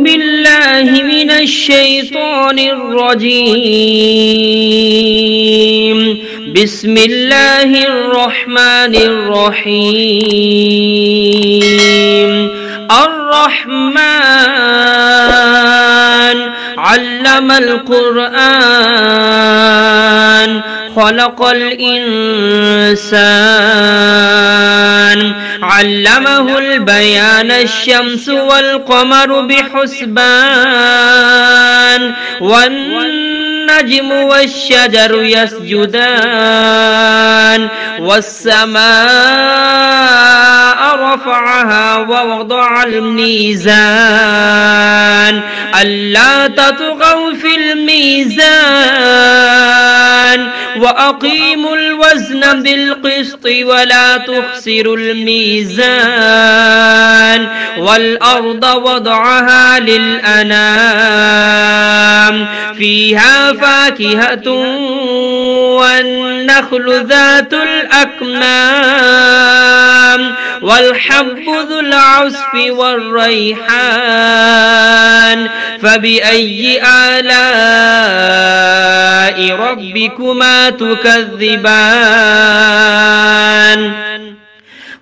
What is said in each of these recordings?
بالله من الشيطان الرجيم. بسم الله الرحمن الرحيم. الرحمن علم القرآن خلق الإنسان علمه البيان الشمس والقمر بحسبان والنجم والشجر يسجدان والسماء رفعها ووضع الميزان ألا تطغوا في الميزان وأقيموا الوزن بالقسط ولا تخسروا الميزان والأرض وضعها للأنام فيها فاكهة والنخل ذات الأكمام والحب ذو العصف والريحان فبأي آلاء ربكما تكذبان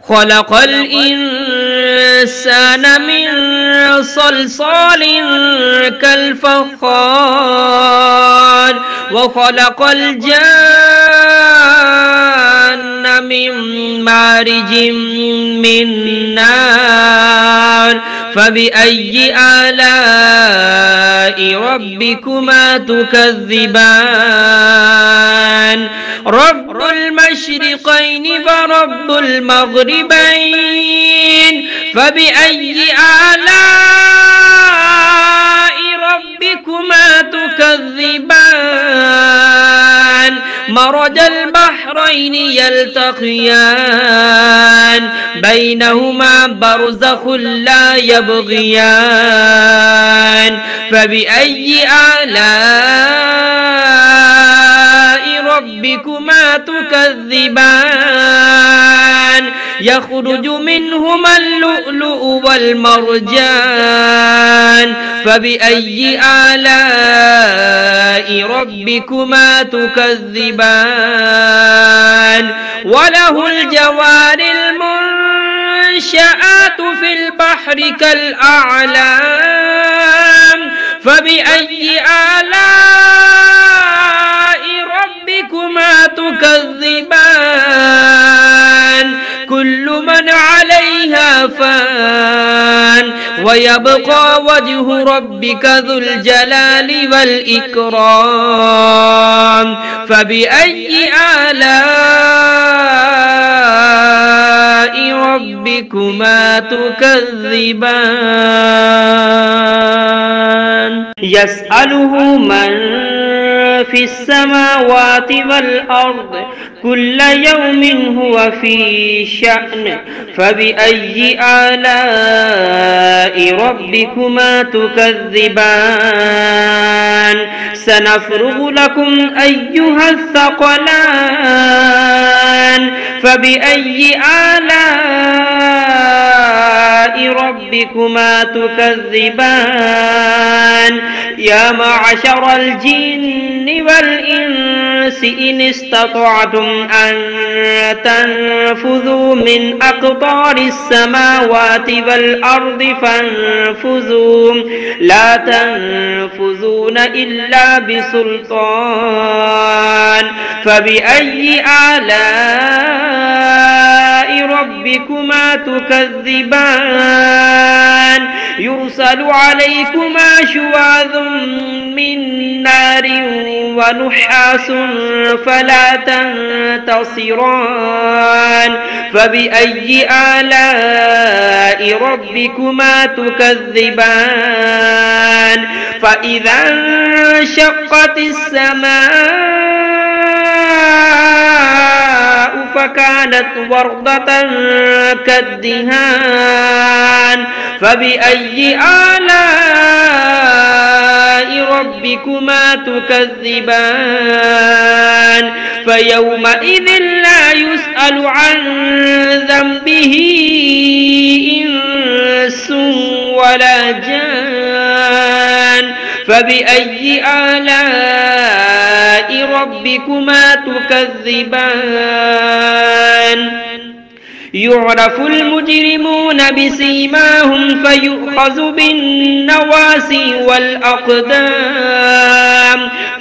خلق الإنسان من صلصال كالفخار وخلق الجان من مارج من نار فبأي آلاء ربكما تكذبان رب المشرقين ورب المغربين فبأي آلاء ربكما تكذبان مرج البحرين يلتقيان بينهما برزخ لا يبغيان فبأي آلاء ربكما تكذبان يخرج منهما اللؤلؤ والمرجان فبأي آلاء ربكما تكذبان وله الجوار المنشآت في البحر كالأعلام فبأي آلاء ربكما تكذبان كل من عليها فان ويبقى وجه ربك ذو الجلال والإكرام فبأي آلاء ربكما تكذبان يسأله من في السماوات والأرض كل يوم هو في شأن فبأي آلاء ربكما تكذبان سنفرغ لكم أيها الثقلان فبأي آلاء ربكما تكذبان يا معشر الجن والإنس إن استطعتم أن تنفذوا من أقطار السماوات والأرض فانفذوا لا تنفذون إلا بسلطان فبأي آلاء ربكما تكذبان يرسل عليكما شواظ من نار ونحاس فلا تنتصران فبأي آلاء ربكما تكذبان فإذا انشقت السماء فكانت وردة كالدهان فبأي آلاء ربكما تكذبان فيومئذ لا يسأل عن ذنبه إنس ولا جان فبأي آلاء ربكما تكذبان يعرف المجرمون بسيماهم فيؤخذ بالنواسي والأقدام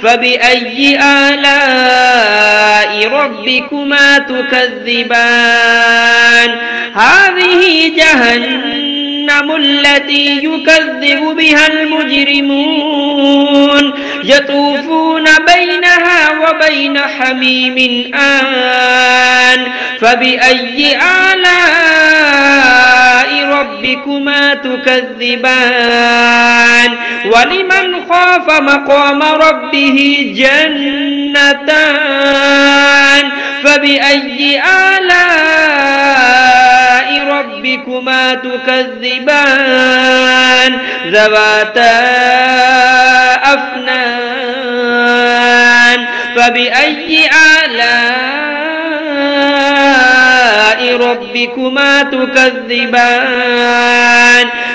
فبأي آلاء ربكما تكذبان هذه جهنم التي يكذب بها المجرمون يطوفون بينها وبين حميم آن فبأي آلاء ربكما تكذبان ولمن خاف مقام ربه جنتان فبأي آلاء ربكما تكذبان ذواتا أفنان فبأي آلاء ربكما تكذبان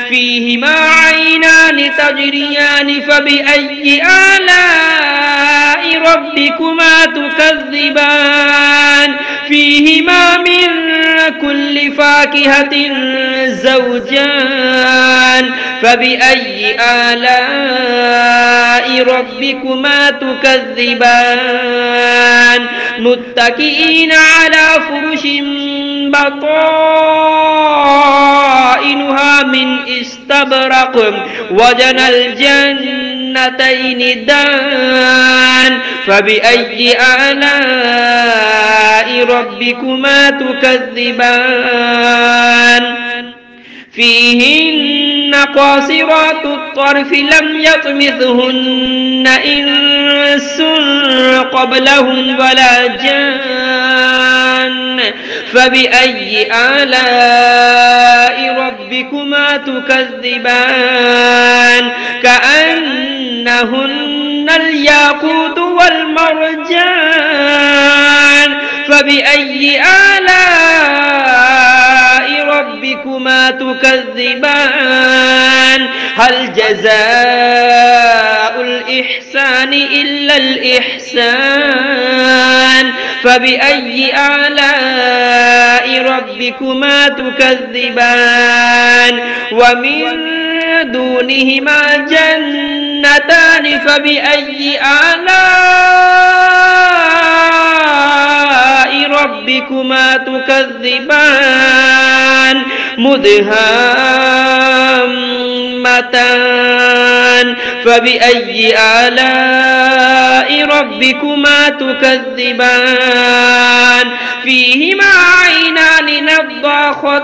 فيهما عينان تجريان فبأي آلاء ربكما تكذبان فيهما من كل فاكهة زوجان فبأي آلاء ربكما تكذبان متكئين على فرش بطائنها من استبرق وجنى الجنتين دان فبأي آلاء ربكما تكذبان فيهن قاصرات الطرف لم يطمثهن إنس قبلهم ولا جان فبأي آلاء ربكما تكذبان كأنهن الياقوت والمرجان فبأي آلاء ربكما تكذبان هل جزاء الإحسان إلا الإحسان فبأي آلاء ربكما تكذبان ومن دونهما جنتان فبأي آلاء ربكما تكذبان مدهامتان فبأي آلاء ربكما تكذبان فيهما عينان نضاختان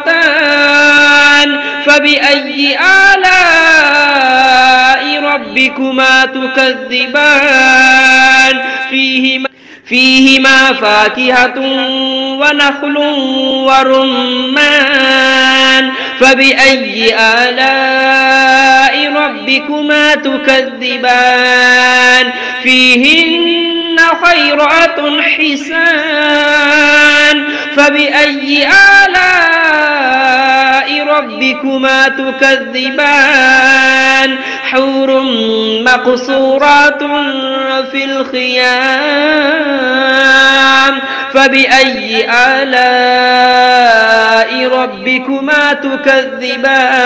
فبأي آلاء ربكما تكذبان فيهما فاكهة ونخل ورمان فبأي آلاء ربكما تكذبان فيهن خيرات حسان فبأي آلاء ربكما تكذبان حور مقصورات في الخيام فبأي آلاء ربكما تكذبان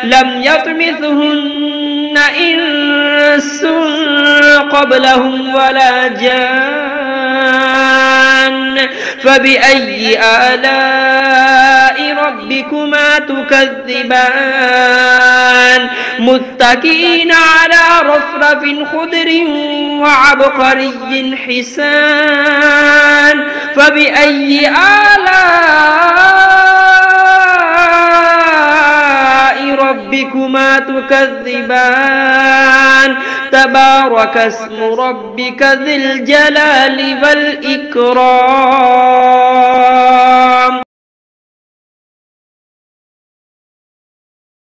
لم يطمثهن إنس قبلهم ولا جان فبأي آلاء ربكما تكذبان متكئين على رفرف خضر وعبقري حسان فبأي آلاء ربكما تكذبان تبارك اسم ربك ذي الجلال والإكرام.